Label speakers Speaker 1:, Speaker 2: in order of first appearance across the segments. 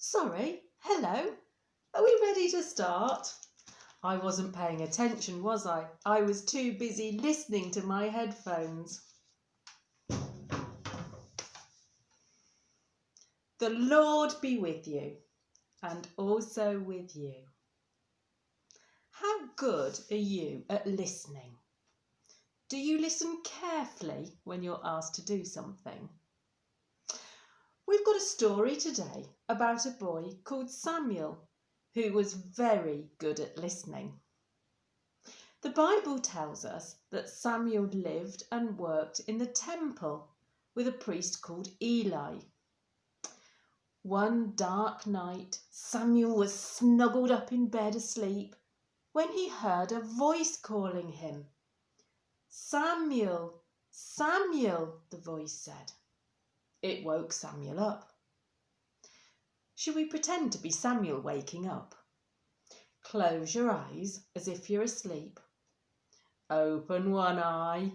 Speaker 1: Sorry, hello. Are we ready to start? I wasn't paying attention, was I? I was too busy listening to my headphones. The Lord be with you, and also with you. How good are you at listening? Do you listen carefully when you're asked to do something? We've got a story today about a boy called Samuel who was very good at listening. The Bible tells us that Samuel lived and worked in the temple with a priest called Eli. One dark night, Samuel was snuggled up in bed asleep when he heard a voice calling him. "Samuel, Samuel," the voice said. It woke Samuel up. Should we pretend to be Samuel waking up? Close your eyes as if you're asleep. Open one eye,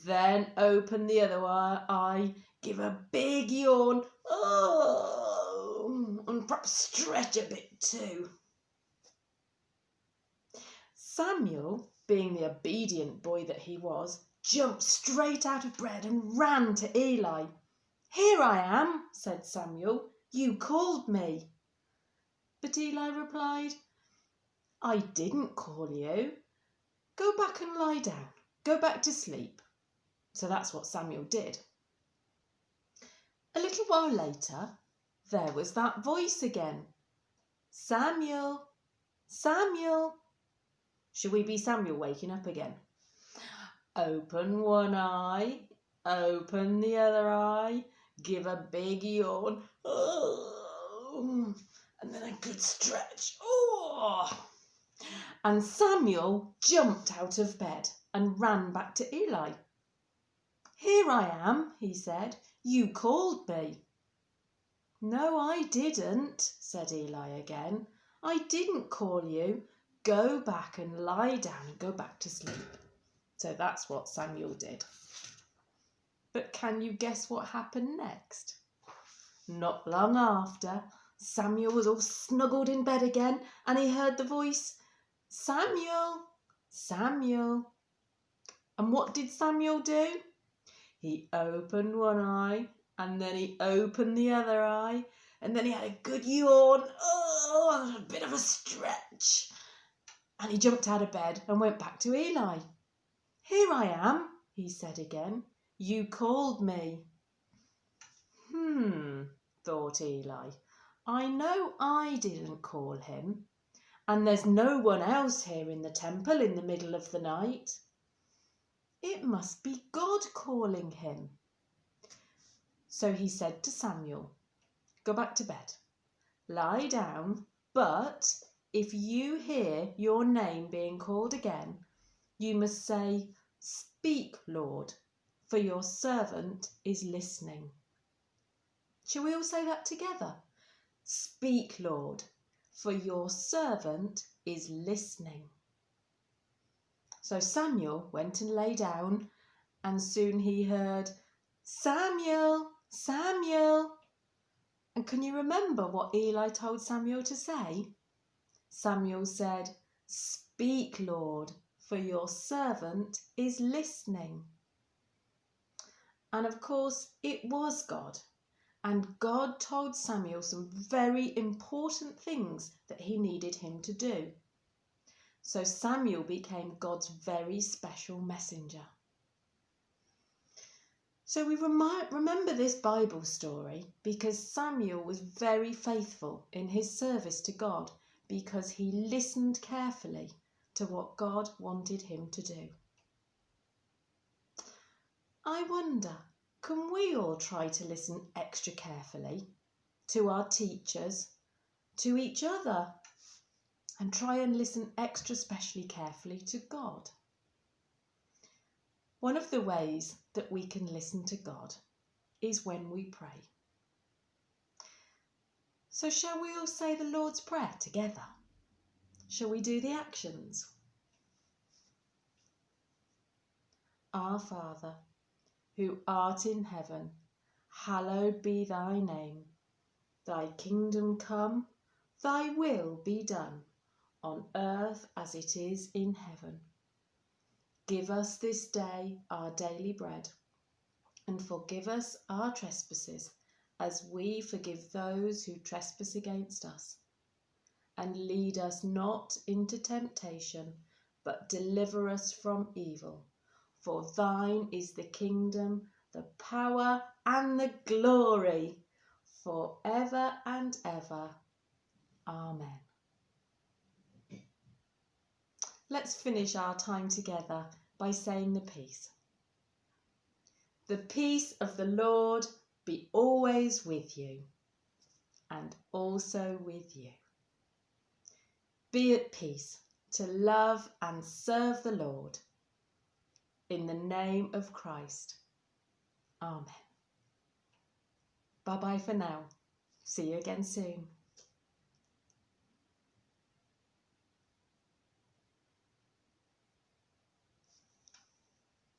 Speaker 1: then open the other eye. Give a big yawn. Oh, and perhaps stretch a bit too. Samuel, being the obedient boy that he was, jumped straight out of bed and ran to Eli. "Here I am," said Samuel. "You called me." But Eli replied, "I didn't call you. Go back and lie down. Go back to sleep." So that's what Samuel did. A little while later, there was that voice again. "Samuel, Samuel." Should we be Samuel waking up again? Open one eye, open the other eye, give a big yawn, oh, and then a good stretch. Oh. And Samuel jumped out of bed and ran back to Eli. "Here I am," he said. "You called me." "No, I didn't," said Eli again. "I didn't call you. Go back and lie down and go back to sleep." So that's what Samuel did. But can you guess what happened next? Not long after, Samuel was all snuggled in bed again and he heard the voice, "Samuel, Samuel." And what did Samuel do? He opened one eye and then he opened the other eye and then he had a good yawn, oh, and a bit of a stretch. And he jumped out of bed and went back to Eli. "Here I am," he said again. "You called me." Thought Eli. "I know I didn't call him, and there's no one else here in the temple in the middle of the night. It must be God calling him." So he said to Samuel, "Go back to bed, lie down, but if you hear your name being called again, you must say, 'Speak, Lord, for your servant is listening.'" Shall we all say that together? "Speak, Lord, for your servant is listening." So Samuel went and lay down, and soon he heard, "Samuel, Samuel." And can you remember what Eli told Samuel to say? Samuel said, "Speak, Lord, for your servant is listening." And of course, it was God. And God told Samuel some very important things that he needed him to do. So Samuel became God's very special messenger. So we remember this Bible story because Samuel was very faithful in his service to God because he listened carefully to what God wanted him to do. I wonder, can we all try to listen extra carefully to our teachers, to each other, and try and listen extra specially carefully to God? One of the ways that we can listen to God is when we pray. So shall we all say the Lord's Prayer together? Shall we do the actions? Our Father, who art in heaven, hallowed be thy name. Thy kingdom come, thy will be done, on earth as it is in heaven. Give us this day our daily bread, and forgive us our trespasses, as we forgive those who trespass against us. And lead us not into temptation, but deliver us from evil. For thine is the kingdom, the power, and the glory, for ever and ever. Amen. Let's finish our time together by saying the peace. The peace of the Lord be always with you, and also with you. Be at peace to love and serve the Lord. In the name of Christ. Amen. Bye-bye for now. See you again soon.